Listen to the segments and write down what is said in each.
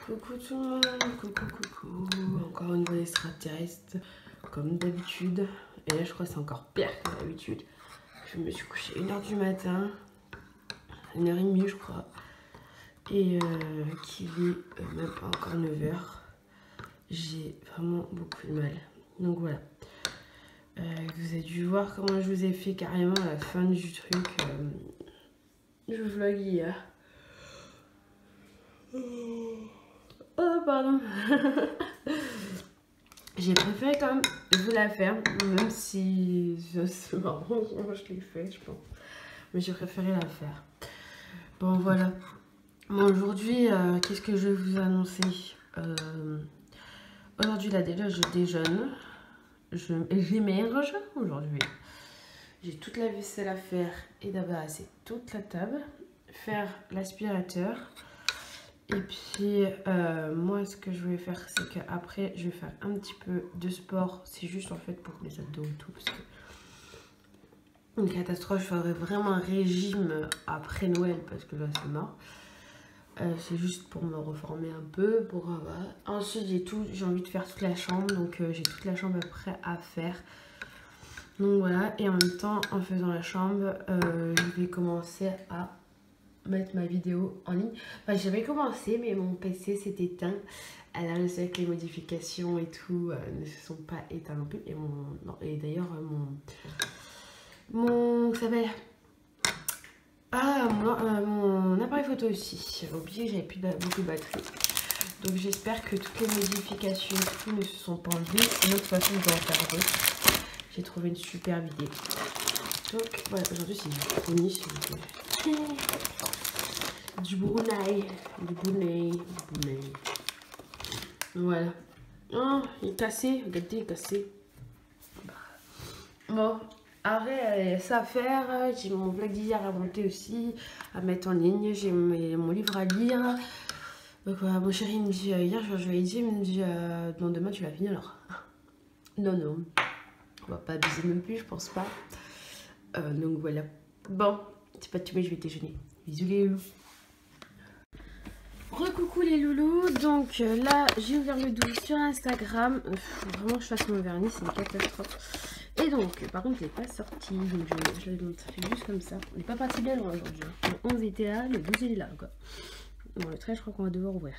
Coucou tout le monde, coucou. Encore une fois extraterrestre, comme d'habitude. Et là je crois que c'est encore pire que d'habitude. Je me suis couchée 1h du matin, 1h30 je crois. Et qu'il est même pas encore 9h. J'ai vraiment beaucoup de mal. Donc voilà. Vous avez dû voir comment je vous ai fait carrément la fin du truc. Je vlog hier. Oh pardon. J'ai préféré quand même vous la faire, même si c'est marrant comment je l'ai fait, je pense. Mais j'ai préféré la faire. Bon voilà. Bon, aujourd'hui, qu'est-ce que je vais vous annoncer? Aujourd'hui là déjà je déjeune. J'émerge aujourd'hui. J'ai toute la vaisselle à faire et d'abrasser toute la table. Faire l'aspirateur. Et puis, moi, ce que je vais faire, c'est qu'après, je vais faire un petit peu de sport. C'est juste, en fait, pour les abdos et tout. Parce que une catastrophe, je ferai vraiment un régime après Noël. Parce que là, c'est mort. C'est juste pour me reformer un peu. Ensuite, j'ai envie de faire toute la chambre. Donc, j'ai toute la chambre après à faire. Donc, voilà. Et en même temps, en faisant la chambre, je vais commencer à mettre ma vidéo en ligne. Enfin, j'avais commencé, mais mon PC s'est éteint. Alors, je sais que les modifications et tout ne se sont pas éteints non plus. Et d'ailleurs, ça s'appelle mon appareil photo aussi. J'avais oublié que j'avais plus beaucoup de batterie. Donc, j'espère que toutes les modifications et tout ne se sont pas enlevées. Sinon, de toute façon, je dois en faire d'autres. J'ai trouvé une super vidéo. Donc, voilà, aujourd'hui, c'est du brownie, s'il vous plaît. Du Brunei. Voilà. Oh, il est cassé. Regardez, il est cassé. Bon, après, ça à faire. J'ai mon vlog d'hier à monter aussi, à mettre en ligne. J'ai mon livre à lire. Donc, voilà, mon chéri me dit, hier, je lui ai dit, il me dit, non, demain, tu l'as fini alors. Non. On va pas abuser non plus, je pense pas. Donc, voilà. Bon, c'est pas tout, mais je vais déjeuner. Bisous les loulous. Recoucou les loulous, donc là j'ai ouvert le double sur Instagram. Faut vraiment que je fasse mon vernis, c'est une catastrophe. Et donc, par contre, il n'est pas sorti, donc je l'ai montré juste comme ça. On n'est pas parti bien loin aujourd'hui. Le 11 était là, le 12 il est là quoi. Bon, le 13 je crois qu'on va devoir ouvrir.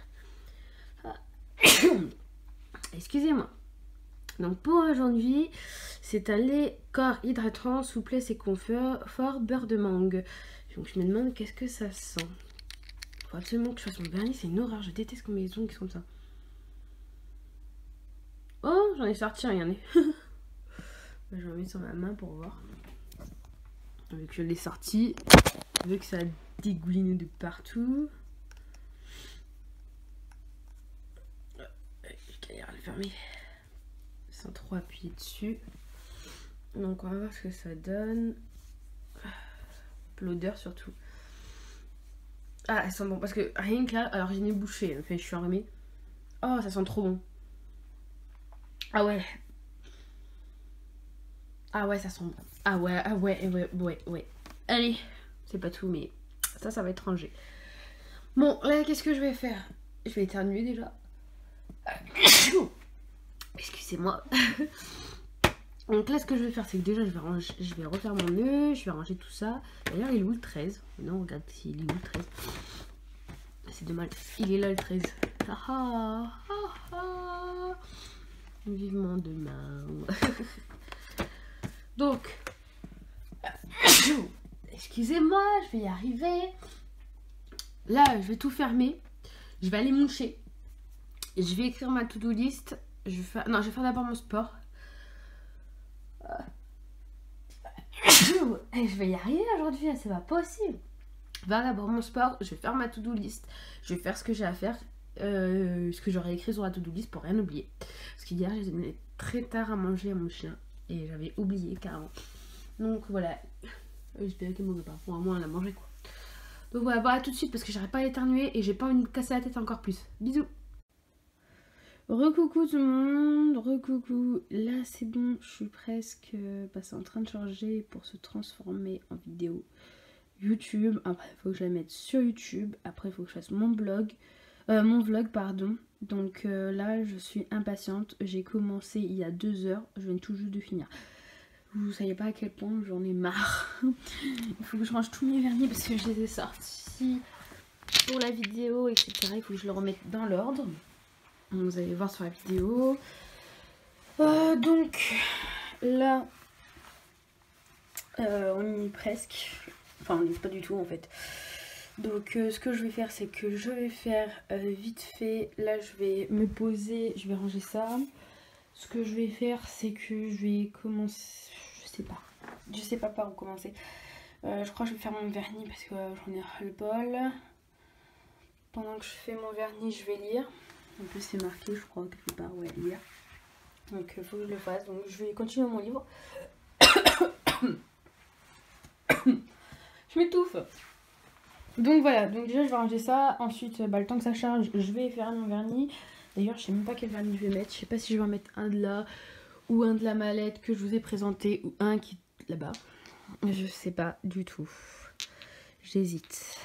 Ah. Excusez-moi. Donc pour aujourd'hui, c'est un lait corps hydratant, souplesse et confort, beurre de mangue. Donc je me demande qu'est-ce que ça sent. Faut absolument que je fasse mon vernis, c'est une horreur, je déteste quand mes ongles sont comme ça. Oh, j'en ai sorti, regardez. Je vais en mettre sur ma main pour voir. Vu que je l'ai sorti, vu que ça a dégouliné de partout. Je galère à le fermer sans trop appuyer dessus. Donc on va voir ce que ça donne. L'odeur surtout. Ah, elles sont bon parce que rien que là, alors j'en ai bouché, enfin je suis enrhumée. Oh, ça sent trop bon. Ah ouais. Ah ouais, ça sent bon. Ah ouais. Allez, c'est pas tout, mais ça va être rangé. Bon, là, qu'est-ce que je vais faire? Je vais éternuer déjà. Excusez-moi. Donc là, ce que je vais faire, c'est que déjà, je vais refaire mon nœud, je vais ranger tout ça. D'ailleurs, il est où le 13? Non, regarde, il est où le 13? C'est dommage. Il est là le 13. Vivement demain. Donc, excusez-moi, je vais y arriver. Là, je vais tout fermer. Je vais aller moucher. Je vais écrire ma to-do list. Je vais faire d'abord mon sport. Je vais y arriver aujourd'hui, c'est pas possible. Je vais faire d'abord mon sport. Je vais faire ma to-do list. Je vais faire ce que j'ai à faire. Ce que j'aurais écrit sur la to-do list pour rien oublier. Parce qu'hier, j'ai donné très tard à manger à mon chien. Et j'avais oublié carrément. Donc voilà. J'espérais qu'elle ne m'en pas. Pour moi, elle a mangé quoi. Donc voilà, à tout de suite parce que j'arrête pas à éternuer et j'ai pas envie de me casser la tête encore plus. Bisous. Recoucou tout le monde, recoucou. Là c'est bon, je suis presque passée en train de charger pour se transformer en vidéo YouTube. Après il faut que je la mette sur YouTube. Après il faut que je fasse mon blog. Mon vlog, pardon. Donc là, je suis impatiente. J'ai commencé il y a 2 heures. Je viens tout juste de finir. Vous savez pas à quel point j'en ai marre. Il faut que je range tous mes vernis parce que je les ai sortis pour la vidéo, etc. Il faut que je le remette dans l'ordre. Vous allez voir sur la vidéo. Donc là, on y est presque. Enfin, on n'y est pas du tout en fait. Donc ce que je vais faire, c'est que je vais faire vite fait. Là, je vais me poser, je vais ranger ça. Ce que je vais faire, c'est que je vais commencer. Je sais pas par où commencer. Je crois que je vais faire mon vernis parce que j'en ai ras-le-bol. Pendant que je fais mon vernis, je vais lire. En plus, c'est marqué, je crois, quelque part, ouais, lire. Donc il faut que je le fasse. Donc je vais continuer mon livre. Je m'étouffe. Donc voilà, donc déjà je vais ranger ça. Ensuite, le temps que ça charge, je vais faire mon vernis. D'ailleurs, je sais même pas quel vernis je vais mettre. Je sais pas si je vais en mettre un de là ou un de la mallette que je vous ai présenté ou un qui est là-bas. Je sais pas du tout. J'hésite.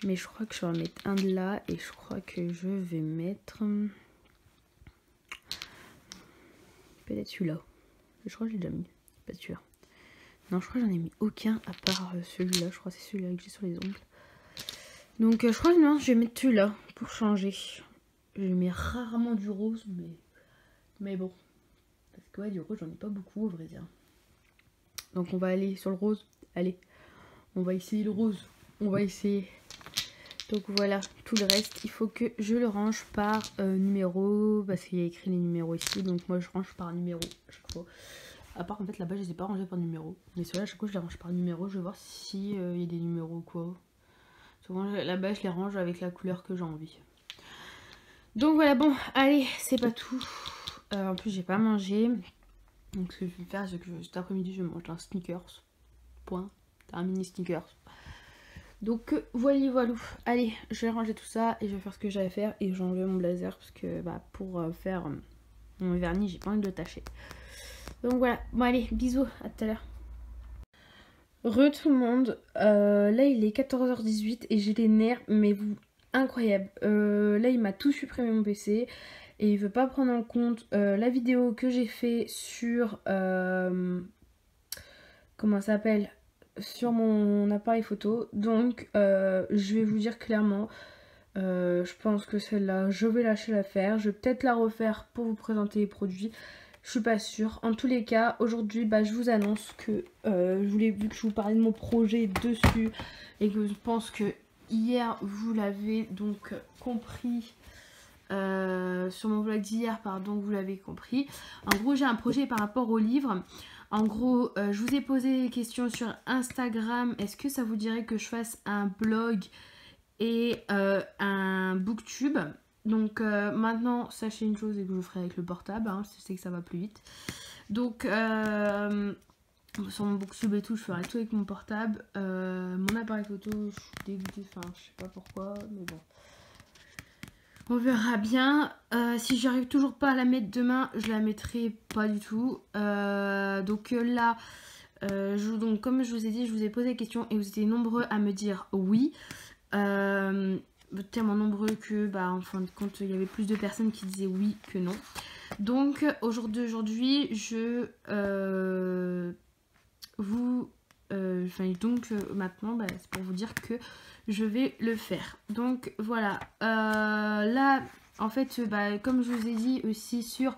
Mais je crois que je vais en mettre un de là et je crois que je vais mettre peut-être celui-là. Je crois que je l'ai déjà mis, pas sûr. Non, je crois que j'en ai mis aucun à part celui-là. Je crois que c'est celui-là que j'ai sur les ongles. Donc je crois que non, je vais mettre celui-là pour changer. Je mets rarement du rose, mais bon. Parce que ouais, du rose, j'en ai pas beaucoup, au vrai dire. Donc on va aller sur le rose. Allez, on va essayer le rose. On va essayer. Donc voilà, tout le reste, il faut que je le range par numéro. Parce qu'il y a écrit les numéros ici. Donc moi, je range par numéro à chaque fois. À part en fait là-bas, je les ai pas rangés par numéro. Mais ceux-là, à chaque fois, je les range par numéro. Je vais voir s'il y a des numéros ou quoi. Souvent là-bas, je les range avec la couleur que j'ai envie. Donc voilà, bon, allez, c'est pas tout. En plus, j'ai pas mangé. Donc ce que je vais faire, c'est que cet après-midi, je vais manger un sneakers. Point. Un mini sneakers. Donc voilà. Allez, je vais ranger tout ça et je vais faire ce que j'avais à faire. Et j'ai enlevé mon blazer parce que pour faire mon vernis, j'ai pas envie de le tâcher. Donc voilà, bon allez, bisous, à tout à l'heure. Tout le monde, là il est 14h18 et j'ai les nerfs, mais incroyable. Là il m'a tout supprimé mon PC et il veut pas prendre en compte la vidéo que j'ai fait sur comment ça s'appelle, sur mon appareil photo. Donc je vais vous dire clairement, je pense que celle-là je vais lâcher l'affaire. Je vais peut-être la refaire pour vous présenter les produits. Je suis pas sûre. En tous les cas, aujourd'hui, je vous annonce que vu que je vous parlais de mon projet dessus et que je pense que hier vous l'avez donc compris sur mon vlog d'hier, pardon, vous l'avez compris. En gros, j'ai un projet par rapport au livre. En gros, je vous ai posé des questions sur Instagram. Est-ce que ça vous dirait que je fasse un blog et un booktube? Donc maintenant, sachez une chose et que je vous ferai avec le portable, hein, je sais que ça va plus vite. Donc sur mon booktube et tout, je ferai tout avec mon portable. Mon appareil photo, je suis dégoûtée, enfin je sais pas pourquoi, mais bon. On verra bien. Si j'arrive toujours pas à la mettre demain, je la mettrai pas du tout. Donc là, donc, comme je vous ai dit, je vous ai posé la question et vous étiez nombreux à me dire oui. Tellement nombreux que en fin de compte il y avait plus de personnes qui disaient oui que non. Donc aujourd'hui je maintenant c'est pour vous dire que je vais le faire. Donc voilà, là en fait comme je vous ai dit aussi sur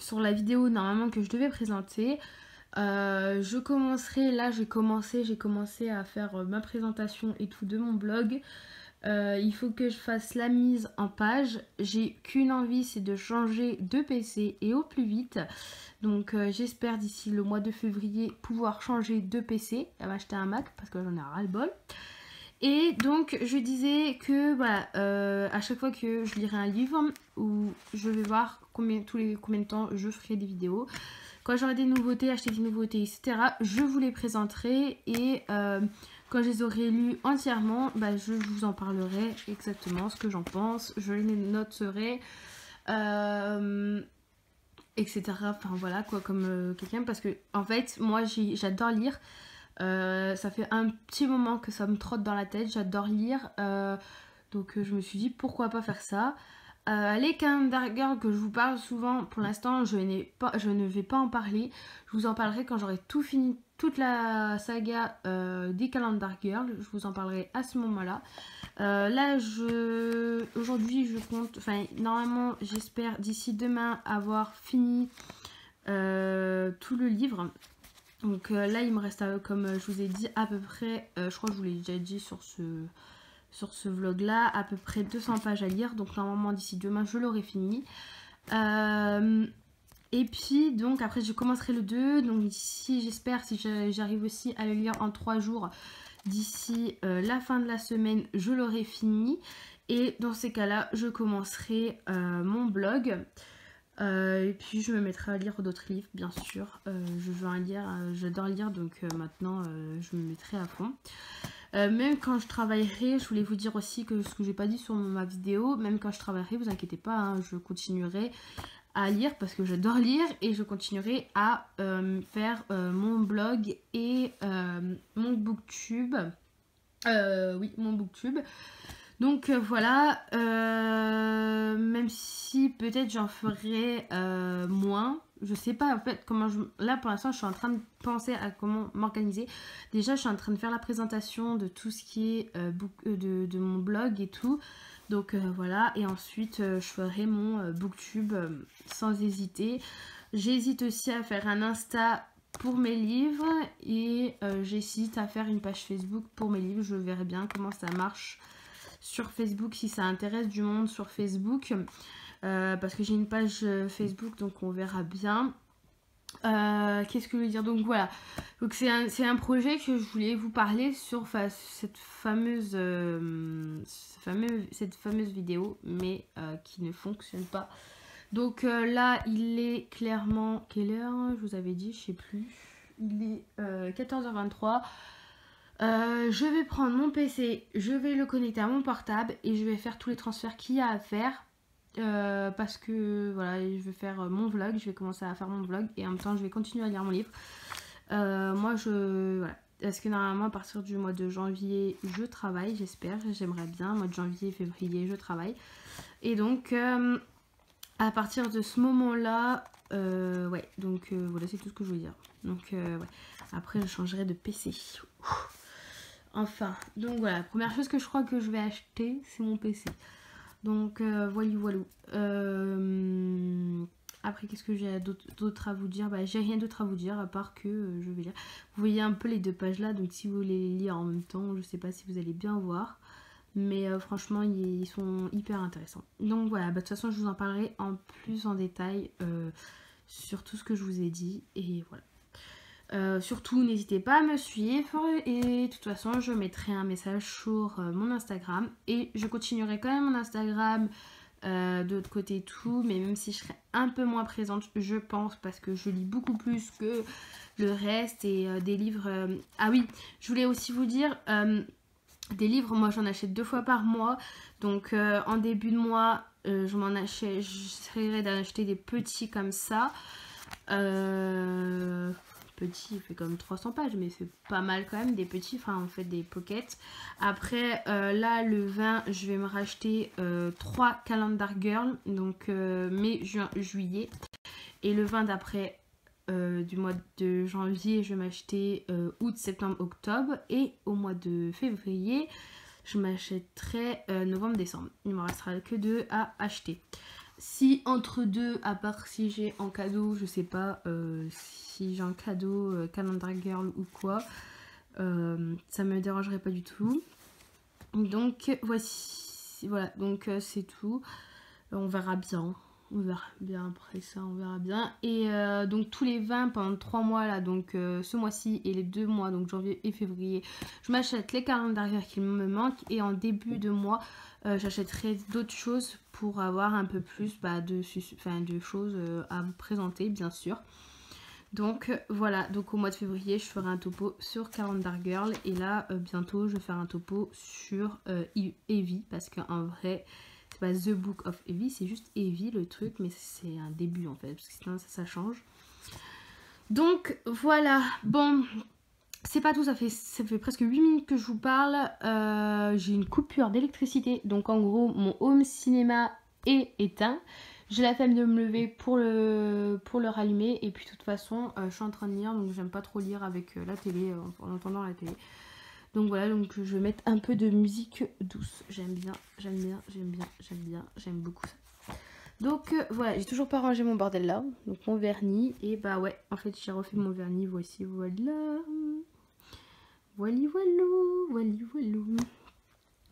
sur la vidéo normalement que je devais présenter, je commencerai, là j'ai commencé à faire ma présentation et tout de mon blog. Il faut que je fasse la mise en page. J'ai qu'une envie, c'est de changer de PC et au plus vite. Donc j'espère d'ici le mois de février pouvoir changer de PC, à m'acheter un Mac parce que j'en ai ras-le-bol. Et donc je disais que à chaque fois que je lirai un livre, où je vais voir combien de temps je ferai des vidéos. Quand j'aurai des nouveautés, acheter des nouveautés, etc., je vous les présenterai et quand je les aurai lues entièrement, je vous en parlerai exactement ce que j'en pense. Je les noterai, etc. Enfin voilà quoi, comme quelqu'un, parce que en fait, moi j'adore lire. Ça fait un petit moment que ça me trotte dans la tête, j'adore lire. Donc je me suis dit pourquoi pas faire ça. Les Calendar Girls que je vous parle souvent, pour l'instant je ne vais pas en parler. Je vous en parlerai quand j'aurai tout fini, toute la saga des Calendar Girls. Je vous en parlerai à ce moment-là. Là aujourd'hui je compte, enfin normalement j'espère d'ici demain avoir fini tout le livre. Donc là il me reste comme je vous ai dit à peu près, je crois que je vous l'ai déjà dit sur ce vlog là, à peu près 200 pages à lire. Donc normalement d'ici demain je l'aurai fini. Et puis donc après je commencerai le 2. Donc d'ici j'espère, si j'arrive aussi à le lire en 3 jours, d'ici la fin de la semaine je l'aurai fini. Et dans ces cas là je commencerai mon blog. Et puis je me mettrai à lire d'autres livres bien sûr. Je veux lire, j'adore lire, donc maintenant je me mettrai à fond. Même quand je travaillerai, je voulais vous dire aussi que ce que j'ai pas dit sur ma vidéo, même quand je travaillerai, vous inquiétez pas, hein, je continuerai à lire parce que j'adore lire, et je continuerai à faire mon blog et mon booktube. Oui, mon booktube. Donc voilà, même si peut-être j'en ferai moins, je sais pas en fait comment là pour l'instant je suis en train de penser à comment m'organiser. Déjà je suis en train de faire la présentation de tout ce qui est de mon blog et tout. Donc voilà, et ensuite je ferai mon booktube sans hésiter. J'hésite aussi à faire un Insta pour mes livres, et j'hésite à faire une page Facebook pour mes livres. Je verrai bien comment ça marche sur Facebook, si ça intéresse du monde sur Facebook, parce que j'ai une page Facebook, donc on verra bien. Qu'est-ce que je veux dire, donc voilà, donc c'est un projet que je voulais vous parler sur cette fameuse vidéo, mais qui ne fonctionne pas. Donc là il est clairement, quelle heure je vous avais dit, je sais plus, il est 14h23. Je vais prendre mon PC, je vais le connecter à mon portable et je vais faire tous les transferts qu'il y a à faire, parce que voilà, je vais faire mon vlog, je vais commencer à faire mon vlog et en même temps je vais continuer à lire mon livre. Moi voilà, parce que normalement à partir du mois de janvier je travaille, j'aimerais bien, mois de janvier, février je travaille, et donc à partir de ce moment là ouais, donc voilà, c'est tout ce que je veux dire. Donc ouais, après je changerai de PC. Enfin, donc voilà, la première chose que je crois que je vais acheter, c'est mon PC. Donc voilà. Après, qu'est-ce que j'ai d'autre à vous dire? Bah, j'ai rien d'autre à vous dire, à part que je vais lire. Vous voyez un peu les 2 pages là, donc si vous voulez les lire en même temps, je sais pas si vous allez bien voir. Mais franchement, ils sont hyper intéressants. Donc voilà, bah, de toute façon, je vous en parlerai en plus en détail sur tout ce que je vous ai dit. Et voilà. Surtout n'hésitez pas à me suivre, et de toute façon je mettrai un message sur mon Instagram, et je continuerai quand même mon Instagram de l'autre côté et tout, mais même si je serai un peu moins présente je pense, parce que je lis beaucoup plus que le reste, et des livres, ah oui, je voulais aussi vous dire, des livres, moi j'en achète 2 fois par mois, donc en début de mois j'essaierai d'en acheter des petits comme ça. Petit, il fait comme 300 pages, mais c'est pas mal quand même, des petits, enfin en fait des pockets. Après là le 20 je vais me racheter 3 Calendar Girls, donc mai, juin, juillet, et le 20 d'après du mois de janvier je vais m'acheter août, septembre, octobre, et au mois de février je m'achèterai novembre, décembre. Il ne me restera que 2 à acheter. Si entre deux, à part si j'ai en cadeau, je sais pas, si j'ai un cadeau Calendar Girl ou quoi, ça me dérangerait pas du tout. Donc voici, voilà, donc c'est tout. On verra bien après ça, on verra bien. Et donc tous les 20 pendant 3 mois là, donc ce mois-ci et les 2 mois, donc janvier et février, je m'achète les Calendar Girl qui me manquent, et en début de mois j'achèterai d'autres choses pour avoir un peu plus de choses à vous présenter bien sûr. Donc voilà, donc au mois de février je ferai un topo sur Calendar Girl, et là bientôt je vais faire un topo sur Evie, parce qu'en vrai c'est pas The Book of Evie, c'est juste Evie le truc, mais c'est un début en fait, parce que sinon ça change. Donc voilà, bon, c'est pas tout, ça fait presque 8 minutes que je vous parle. J'ai une coupure d'électricité. Donc en gros, mon home cinéma est éteint. J'ai la flemme de me lever pour le rallumer. Et puis de toute façon, je suis en train de lire. Donc j'aime pas trop lire avec la télé, en entendant la télé. Donc voilà, donc je vais mettre un peu de musique douce. J'aime beaucoup ça. Donc voilà, j'ai toujours pas rangé mon bordel là. Donc mon vernis. Et bah ouais, en fait j'ai refait mon vernis. Voici, voilà. Voili voilou, voili voilou.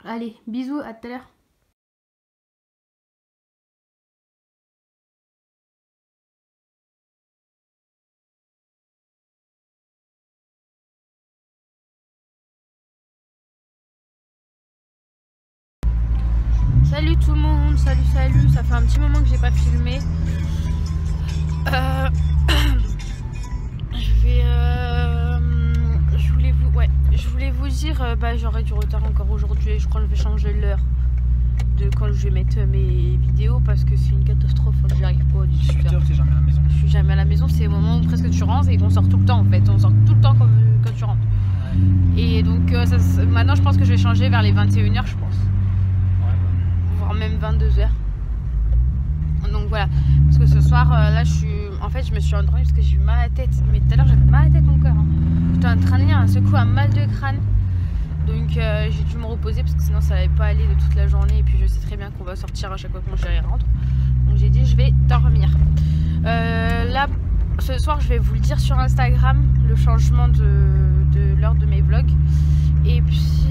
Allez, bisous, à tout à l'heure. Salut tout le monde, salut, ça fait un petit moment que j'ai pas filmé. Je voulais vous dire, j'aurai du retard encore aujourd'hui. Je crois que je vais changer l'heure de quand je vais mettre mes vidéos parce que c'est une catastrophe. J'y arrive pas. 18h, t'es jamais à la maison. Je suis jamais à la maison, c'est au moment où presque tu rentres et qu'on sort tout le temps en fait. On sort tout le temps quand tu rentres. Ouais. Et donc maintenant je pense que je vais changer vers les 21h, je pense. Voire même 22h. Donc voilà, parce que ce soir là je me suis endormie parce que j'ai eu mal à la tête. Mais tout à l'heure j'avais mal à la tête encore. J'étais en train de lire un secou, un mal de crâne. Donc j'ai dû me reposer parce que sinon ça n'allait pas aller de toute la journée. Et puis je sais très bien qu'on va sortir à chaque fois que mon chéri rentre. Donc j'ai dit je vais dormir. Là ce soir je vais vous le dire sur Instagram, le changement de l'heure de mes vlogs. Et puis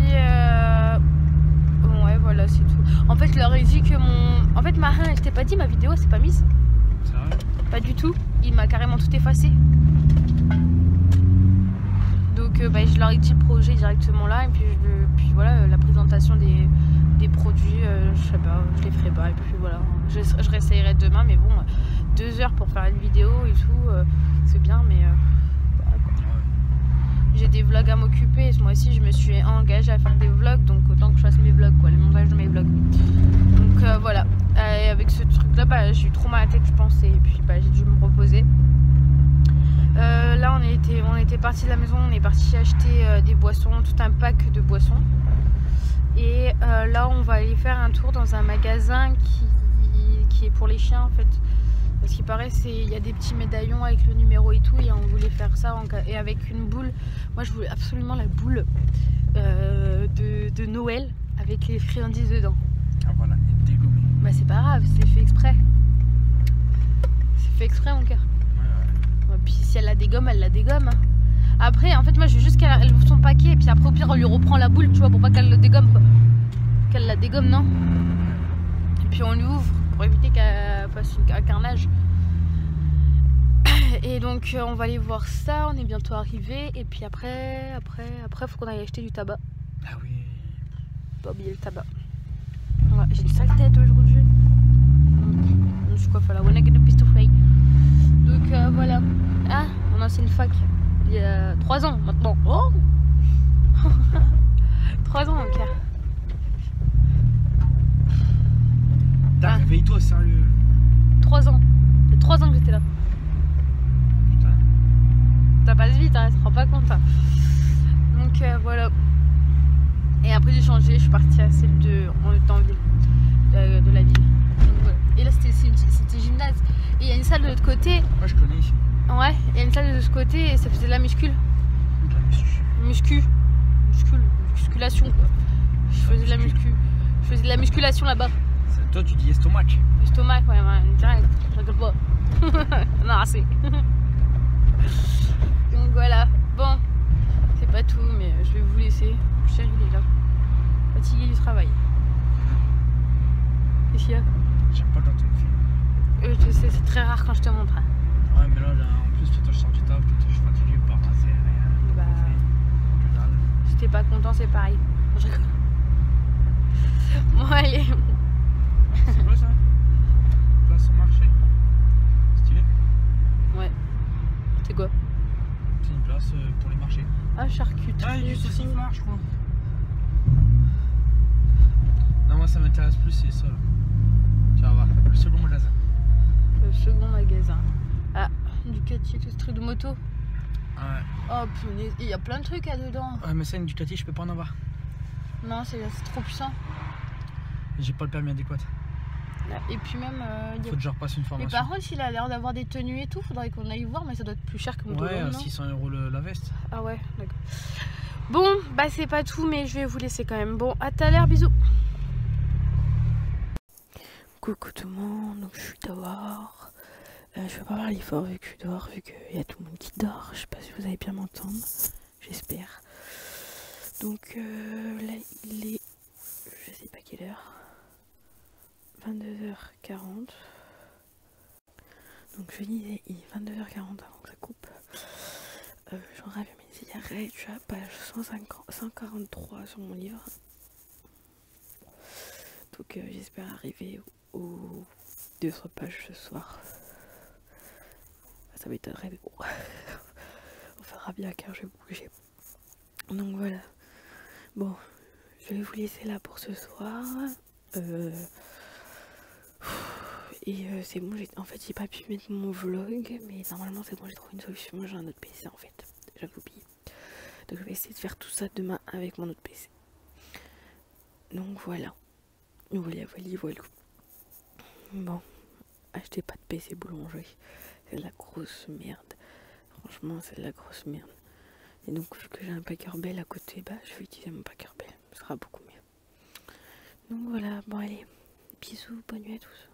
ouais voilà c'est tout. En fait je leur ai dit que en fait je t'ai pas dit, ma vidéo c'est pas mise. C'est vrai? Pas du tout, il m'a carrément tout effacé. Donc je leur ai dit le projet directement là. Et puis voilà, la présentation des produits, je sais pas, je les ferai pas. Et puis voilà, je réessayerai demain. Mais bon, 2 heures pour faire une vidéo et tout, c'est bien. Mais voilà, quoi. J'ai des vlogs à m'occuper. Moi aussi je me suis engagée à faire des vlogs. Donc autant que je fasse mes vlogs, quoi, le montage de mes vlogs. Donc voilà, et avec ce truc là, j'ai eu trop mal à la tête je pense. Et puis j'ai dû me reposer. Là on était parti de la maison, on est parti acheter des boissons, tout un pack de boissons. Et là on va aller faire un tour dans un magasin qui est pour les chiens en fait. Parce qu'il paraît il y a des petits médaillons avec le numéro et tout. Et on voulait faire ça et avec une boule. Moi je voulais absolument la boule de Noël avec les friandises dedans. Ah voilà, dégommé. Bah c'est pas grave, c'est fait exprès. C'est fait exprès mon cœur. Puis si elle la dégomme, elle la dégomme. Après, en fait, moi je veux juste qu'elle ouvre son paquet. Et puis après, au pire, on lui reprend la boule, tu vois, pour pas qu'elle le dégomme, quoi. Qu'elle la dégomme, non? Et puis on lui ouvre pour éviter qu'elle fasse un carnage. Et donc, on va aller voir ça. On est bientôt arrivé. Et puis après, faut qu'on aille acheter du tabac. Ah oui. Pas oublier le tabac. Ouais, j'ai une sale tête aujourd'hui. Je suis quoi, la wanna get a piece of fake. Donc voilà. Ah, mon ancienne fac. Il y a 3 ans maintenant. Oh 3 ans donc. Réveille-toi, sérieux. 3 ans. Il y a 3 ans que j'étais là. Putain. Ça passe vite, hein, tu te rends pas compte. Hein. Donc voilà. Et après j'ai changé, je suis partie à celle on était en ville. De la ville. Donc, voilà. Et là c'était gymnase. Et il y a une salle de l'autre côté. Moi je connais ici. Ouais, il y a une salle de l'autre côté et ça faisait de la musculation quoi. Je faisais de la musculation là-bas. Toi tu dis estomac. Estomac, ouais, direct, je rigole pas. Non, assez. Donc voilà, bon, c'est pas tout, mais je vais vous laisser. Le chéri il est là, fatigué du travail. Qu'est-ce qu'il y a? J'aime pas quand tu me filmes. Je sais, c'est très rare quand je te montre. Hein. Ouais, mais là, en plus, toi je sors du taf, je suis fatigué, pas rasé, rien. Bah, si t'es pas content, c'est pareil. Je rigole. Bon, allez. C'est quoi ça? Place au marché. Stylé? Ouais. C'est quoi? C'est une place pour les marchés. Ah, charcuterie. Ah, il y a du sauciflard, je crois. Non, moi ça m'intéresse plus, c'est ça. Tu vas voir, le second magasin. Le second magasin. Ah, Ducati, le truc de moto. Ouais. Oh punaise, il y a plein de trucs là-dedans. Ouais, mais ça, une Ducati, je peux pas en avoir. Non, c'est trop puissant. J'ai pas le permis adéquat. Et puis même, il y a... Faut que je repasse une Mais formation. par contre, il a l'air d'avoir des tenues et tout. Faudrait qu'on aille voir, mais ça doit être plus cher que mon Ouais, Dolon, non 600 € la veste. Ah ouais, d'accord. Bon, bah c'est pas tout, mais je vais vous laisser quand même. Bon, à tout à l'heure, bisous. Coucou tout le monde, donc je suis dehors. Je vais pas parler fort vu que je suis dehors, vu qu'il y a tout le monde qui dort. Je sais pas si vous allez bien m'entendre, j'espère. Donc là, il est, je sais pas quelle heure, 22h40. Donc je disais, il est 22h40 avant que ça coupe. J'en rêve mes cigarettes, je suis à page 143 sur mon livre. Donc j'espère arriver aux 200 pages ce soir. Ça m'étonnerait, mais bon. On verra bien car je vais bouger. Donc voilà. Bon, je vais vous laisser là pour ce soir. Et c'est bon, en fait j'ai pas pu mettre mon vlog, mais normalement c'est bon, j'ai trouvé une solution. J'ai un autre PC en fait, j'avais oublié. Donc je vais essayer de faire tout ça demain avec mon autre PC. Donc voilà. Voilà. Bon, achetez pas de PC boulangerie, c'est de la grosse merde. Franchement, c'est de la grosse merde. Et donc vu que j'ai un Packerbell à côté, bah je vais utiliser mon Packerbell, ce sera beaucoup mieux. Donc voilà, bon allez, bisous, bonne nuit à tous.